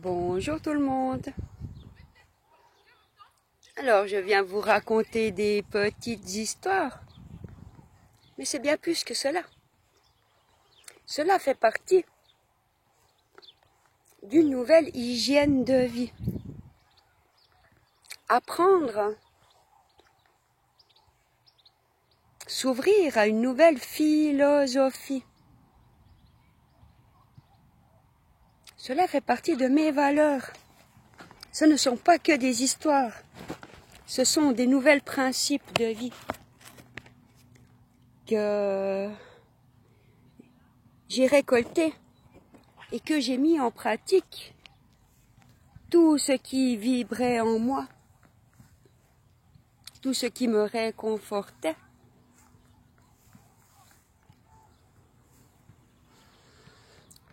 Bonjour tout le monde. Alors, je viens vous raconter des petites histoires. Mais c'est bien plus que cela. Cela fait partie d'une nouvelle hygiène de vie. Apprendre, s'ouvrir à une nouvelle philosophie. Cela fait partie de mes valeurs. Ce ne sont pas que des histoires. Ce sont des nouvelles principes de vie que j'ai récoltés et que j'ai mis en pratique. Tout ce qui vibrait en moi, tout ce qui me réconfortait.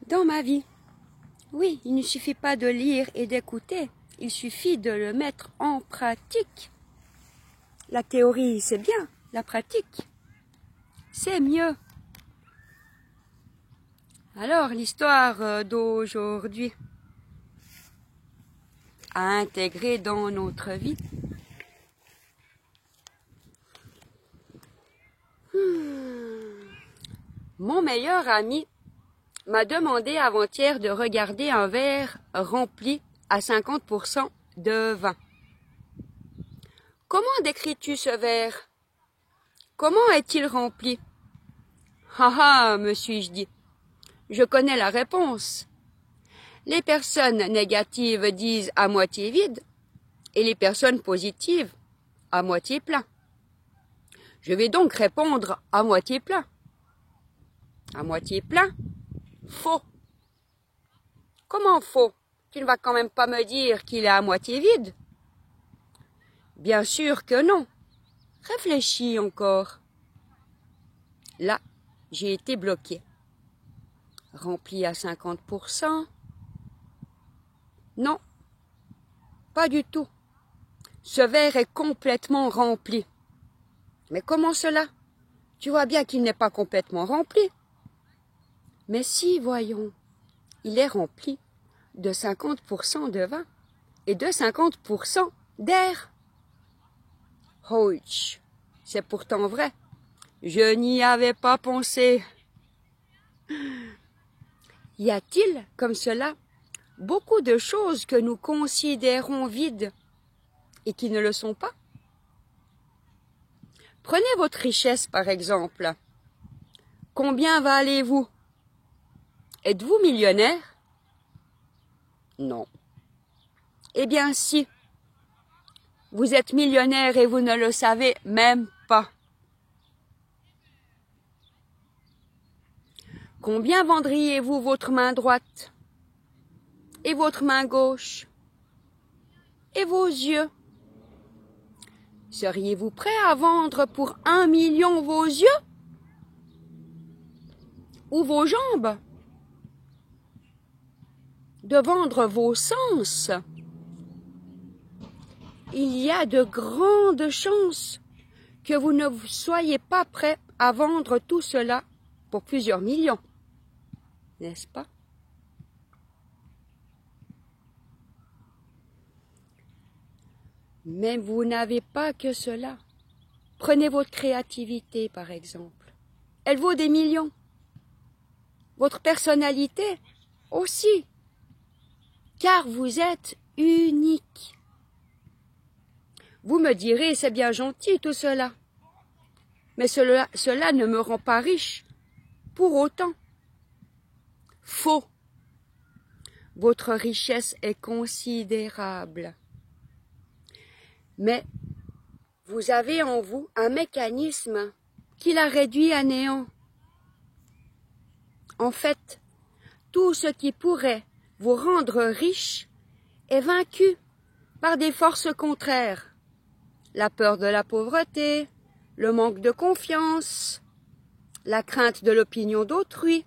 Dans ma vie. Oui, il ne suffit pas de lire et d'écouter, il suffit de le mettre en pratique. La théorie, c'est bien, la pratique, c'est mieux. Alors, l'histoire d'aujourd'hui, à intégrer dans notre vie. Mon meilleur ami m'a demandé avant-hier de regarder un verre rempli à 50% de vin. Comment décris-tu ce verre? Comment est-il rempli? Ah ah, me suis-je dit, je connais la réponse. Les personnes négatives disent à moitié vide et les personnes positives à moitié plein. Je vais donc répondre à moitié plein. À moitié plein? Faux. Comment faux? Tu ne vas quand même pas me dire qu'il est à moitié vide? Bien sûr que non. Réfléchis encore. Là, j'ai été bloqué. Rempli à 50%? Non, pas du tout. Ce verre est complètement rempli. Mais comment cela? Tu vois bien qu'il n'est pas complètement rempli. Mais si, voyons, il est rempli de 50% de vin et de 50% d'air. Ouch, c'est pourtant vrai. Je n'y avais pas pensé. Y a-t-il, comme cela, beaucoup de choses que nous considérons vides et qui ne le sont pas? Prenez votre richesse, par exemple. Combien valez-vous? Êtes-vous millionnaire? Non. Eh bien si. Vous êtes millionnaire et vous ne le savez même pas. Combien vendriez-vous votre main droite? Et votre main gauche? Et vos yeux? Seriez-vous prêt à vendre pour 1 million vos yeux? Ou vos jambes? De vendre vos sens? Il y a de grandes chances que vous ne soyez pas prêt à vendre tout cela pour plusieurs millions, n'est-ce pas? Mais vous n'avez pas que cela. Prenez votre créativité, par exemple. Elle vaut des millions. Votre personnalité aussi, car vous êtes unique. Vous me direz, c'est bien gentil tout cela, mais cela ne me rend pas riche pour autant. Faux. Votre richesse est considérable. Mais vous avez en vous un mécanisme qui la réduit à néant. En fait, tout ce qui pourrait vous rendre riche est vaincu par des forces contraires. La peur de la pauvreté, le manque de confiance, la crainte de l'opinion d'autrui,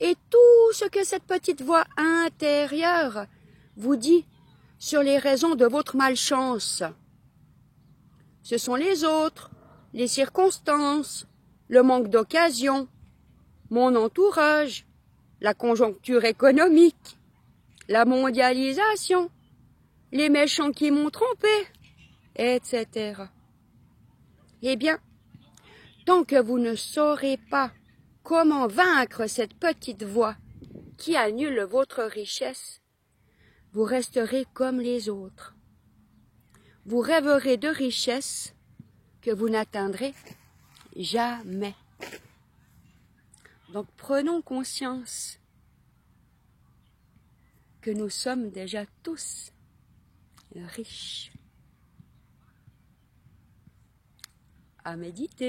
et tout ce que cette petite voix intérieure vous dit sur les raisons de votre malchance. Ce sont les autres, les circonstances, le manque d'occasion, mon entourage, la conjoncture économique, la mondialisation, les méchants qui m'ont trompé, etc. Eh bien, tant que vous ne saurez pas comment vaincre cette petite voix qui annule votre richesse, vous resterez comme les autres. Vous rêverez de richesses que vous n'atteindrez jamais. Donc prenons conscience que nous sommes déjà tous riches. À méditer.